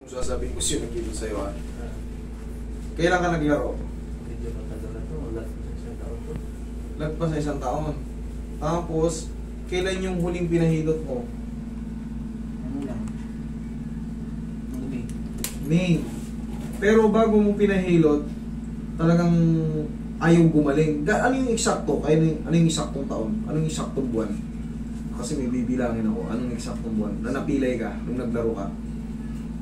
Sasabihin ko siya nagkito sa'yo ha. Kailan ka naglaro? Medyo matagal na ito. Wala sa isang taon to. Lagpas sa isang taon. Tapos, kailan yung huling pinahilot mo? Ano lang? May. May. Pero bago mo pinahilot, talagang ayaw gumaling. Ano yung eksakto? Ano yung eksaktong taon? Ano yung eksaktong buwan? Kasi may bibilangin ako. Anong eksaktong buwan? Na napilay ka nung naglaro ka?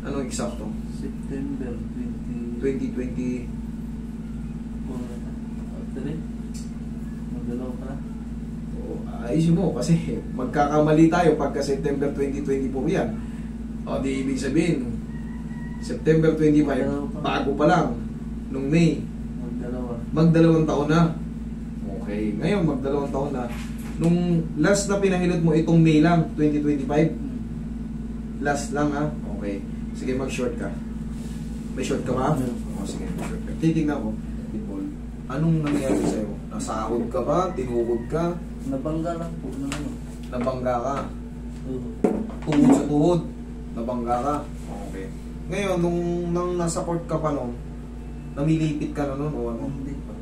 Anong eksakto? September 2020. Actually, magdalaw ka na. Ayusin mo kasi magkakamali tayo pagka September 2024 yan. O di ibig sabihin September 25 bago pa lang nung May magdalawang taon na. Okay, ngayon magdalawang taon na. Nung last na pinahilot mo itong May lang 2025. Last lang ha. Okay. Sige, mag-short ka. May short ka ba? O sige, mag-short ka. Titignan ko. Anong nangyari sa'yo? Nasahod ka ba? Tinukod ka? Nabangga lang po na ano. Nabangga ka? Tuhod sa tuhod? Nabangga ka? Okay. Ngayon, nung nasa court ka pa nun, namilipit ka na nun o ano? Hindi pa.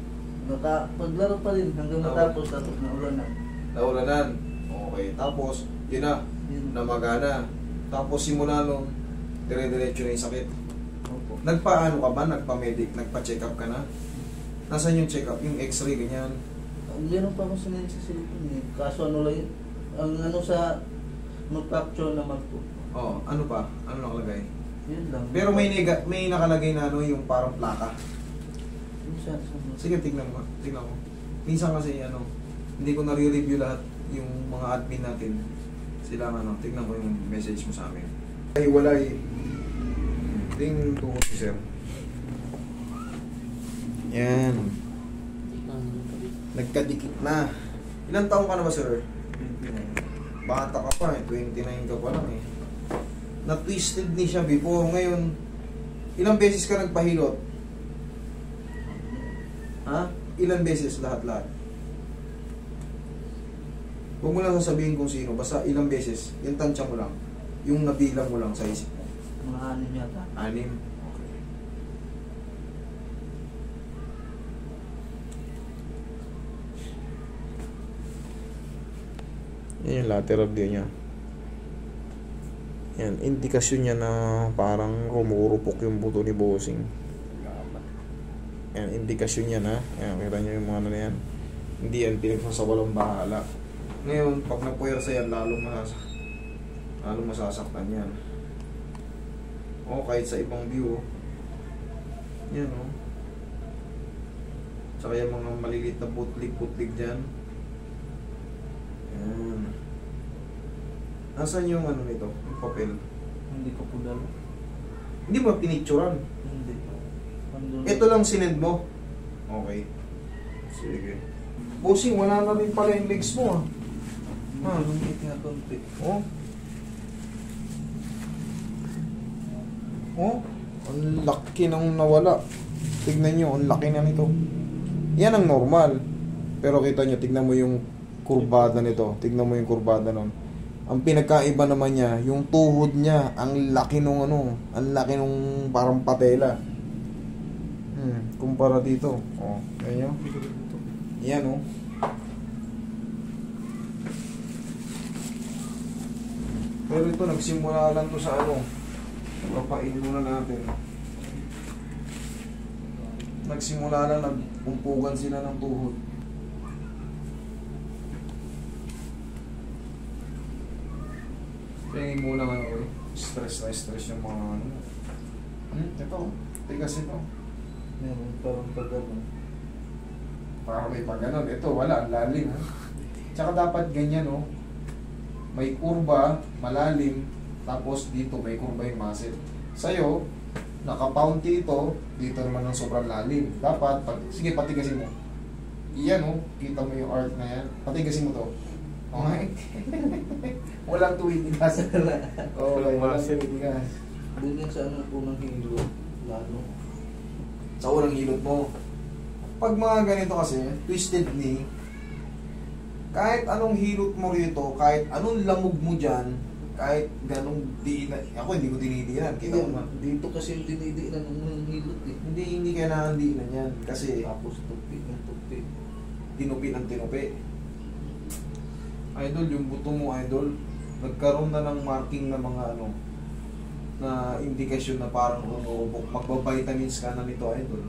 Paglaro pa rin hanggang matapos tapos naulanan. Naulanan? Okay. Tapos, yun na. Namagana. Tapos simula nun, dire-diretso na yung sakit. Opo. Nagpaano ka ba? Nagpa-medic? Nagpa-check up ka na? Nasaan yung check up? Yung x-ray, ganyan? Meron pa ako sinend sa cellphone eh. Kaso ano lang yun, ang ano sa mag-fracture naman po. Oo. Ano pa? Ano nakalagay? Yun lang. Pero may nakalagay na ano, yung parang plaka. Sige, tignan mo. Tignan mo. Minsan kasi ano, hindi ko na-review lahat yung mga admin natin. Sila ano, tignan ko yung message mo sa amin. Ay, wala eh. Ting tuhod si sir. Yan. Nagkadikit na. Ilang taong ka na ba, sir? 29. Bata ka pa eh. 29 ka pa lang eh. Na-twisted ni siya before. Ngayon, ilang beses ka nagpahilot? Ha? Ilang beses lahat-lahat? Huwag mo lang sasabihin kung sino. Basta ilang beses. Yung tansya mo lang. Yung nabilang mo lang sa isip mo. Mga 6 yata. 6? Okay. Yan yung lateral view niya. Yan, indikasyon niya na parang rumurupok yung buto ni bossing. Yan, indikasyon niya na. Yan, kita niyo yung mga ano na yan. Hindi yan pinagsasawalang bahala. Ngayon, pag napuwersa yan, lalong masasaktan yan. O, kahit sa ibang view. Yan, o. Tsaka yung mga maliliit na putlig-putlig dyan. Yan. Nasaan yung ano nito? Yung papel? Hindi ko po dalo. Hindi ba pinicturan? Hindi po. Ito lang sinend mo? Okay. Sige. Bossing, wala na rin pala yung legs mo ah. Lumit nga konti. Oh. Oh. Ang laki nang nawala. Tignan nyo, ang laki na nito. Yan ang normal. Pero kita nyo, tignan mo yung kurbada nito. Tignan mo yung kurbada nun. Ang pinagkaiba naman niya, yung tuhod niya, ang laki nung ano, ang laki nung parang patela. Kumpara dito. Oh, ayan nyo. Yan oh. Pero ito, nagsimula lang to sa ano. Papain muna natin. Nagsimula lang, nagpumpugan sila ng tuhod. Tingin muna nga ako eh. Stress na stress yung mga ano. Ito, tigas ito. Meron parang pagano. Para may pagganon. Ito, wala. Ang lalim. Ha? Tsaka dapat ganyan, oh. May kurba, malalim, tapos dito may kurba yung muscle. Sa'yo, naka-pound dito naman ng sobrang lalim. Dapat, sige, patigasin mo. Iyan, oh. Kita mo yung arc na yan. Patigasin mo to. Okay? Walang tuwinigas. Oo, walang tuwinigas. Doon yan sa ano po ng hilo. Lalo. Sa unang hilot mo. Pag mga ganito kasi, twisted knee, kahit anong hilot mo rito, kahit anong lamog mo dyan, kahit ganong diinan, ako hindi ko dinidiinan, kita mo na. Dito kasi yung dinidiinan ng hilot eh. Hindi kailangan diinan yan, kasi Tapos tupi ng tupi. tinupi ng tinupi. Idol, yung buto mo, idol, nagkaroon na ng marking na mga ano, na indikasyon na parang umurubok. Magbabitamins ka na nito, idol.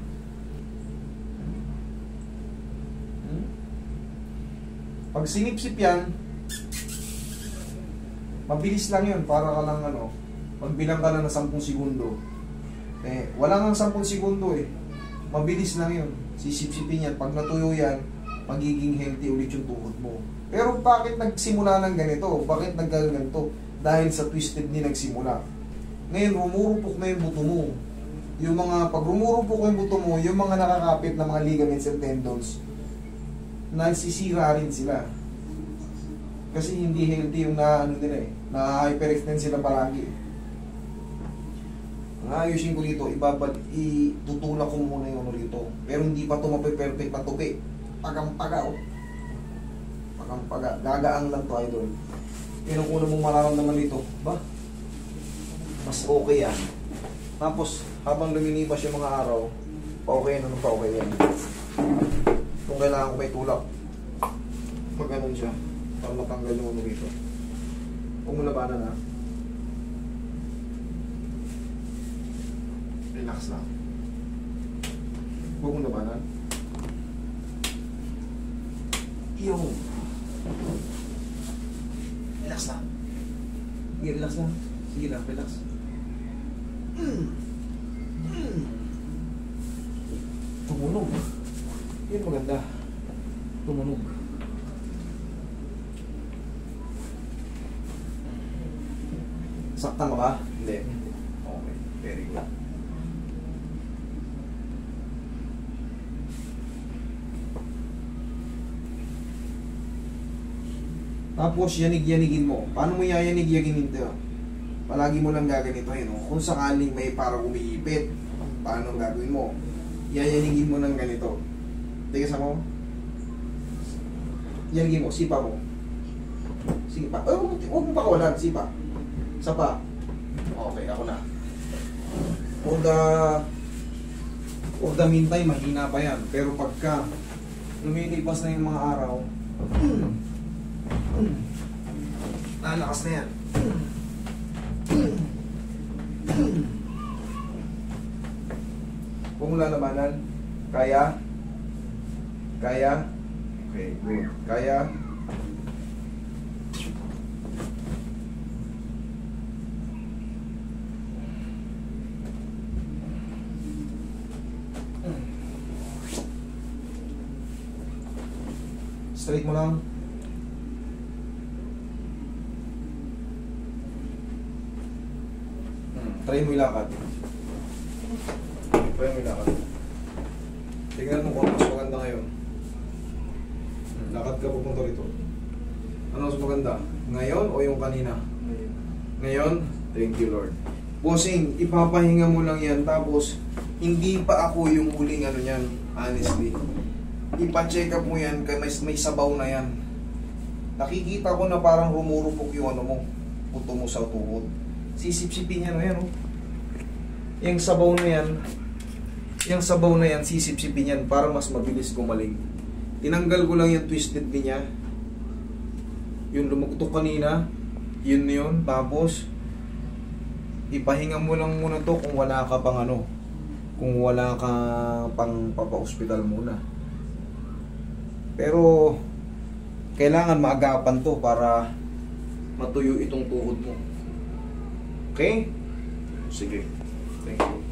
Pag sinipsip yan, mabilis lang yun, para ka lang ano, magbilang ka na ng 10 segundo. Eh, wala nga 10 segundo eh. Mabilis lang yun. Sisipsipin yan. Pag natuyo yan, magiging healthy ulit yung tuhod mo. Pero bakit nagsimula ng ganito? Bakit nagganito? Dahil sa twisted ni nagsimula. Ngayon, rumurupok na yung buto mo. Yung mga, pag rumurupok yung buto mo, yung mga nakakapit na mga ligaments and tendons, nagsisira rin sila. Kasi hindi healthy yung ano nila eh. Na-hyperextend sila palagi. Ang ayusin ko dito, itutulak ko muna yung ano dito. Pero hindi pa ito mape-perfect na tupi. Pagang-paga oh. Pagang-paga. Gagaang lang to, idol. Yun ang una mong mararamdaman dito. Ba? Mas okay yan. Tapos, habang lumilipas yung mga araw, pa-okay na pa-okay yan. Kung kailangan ko may tulak, mag-ganon siya. Para matanggal yung ano dito. Huwag mo labanan ha. Relax lang. Huwag mo labanan. Yung. Relax lang. Sige, relax lang. Sige lang, relax. Tumunog. Yun maganda. Tumunog. Sakta mo ka? Hindi. Okay. Very good. Tapos, yanig-yanigin mo. Paano mo yayanig-yanigin ito? Palagi mo lang gaganitohin. No? Kung sakaling may parang umiipit, paano gagawin mo? Yayanigin mo ng ganito. Tigas mo. Yanigin mo. Sipa mo. Sige pa. Huwag mo pa kawalan. Sipa. Isa pa. Okay, ako na. For the meantime, mahina pa yan. Pero pagka lumilipas na yung mga araw, lalakas na yan. Huwag mo lalabanan. Kaya? Kaya? Okay, good. Kaya? Straight mo lang. Try mo ilakad. Try mo ilakad. Tingnan mo kung ano mas maganda ngayon. Lakad ka pupunta rito. Ano mas maganda? Ngayon o yung kanina? Ngayon? Thank you Lord. Bossing, ipapahinga mo lang yan. Tapos, hindi pa ako yung huling ano yan. Honestly. Ipa-check up mo yan. May sabaw na yan. Nakikita ko na parang rumurupok yung ano mo. Puto mo sa tuhod. Sisip-sipin yan o yan o. Yung sabaw na yan. Yung sabaw na yan, sisip-sipin yan para mas mabilis gumaling. Tinanggal ko lang yung twisted niya. Yung lumugtok kanina, yun yun. Tapos, ipahinga mo lang muna to kung wala ka pang ano. Kung wala ka pang papa-hospital muna. Pero, kailangan maagapan to para matuyo itong tuhod mo. Okay? Sige. Thank you.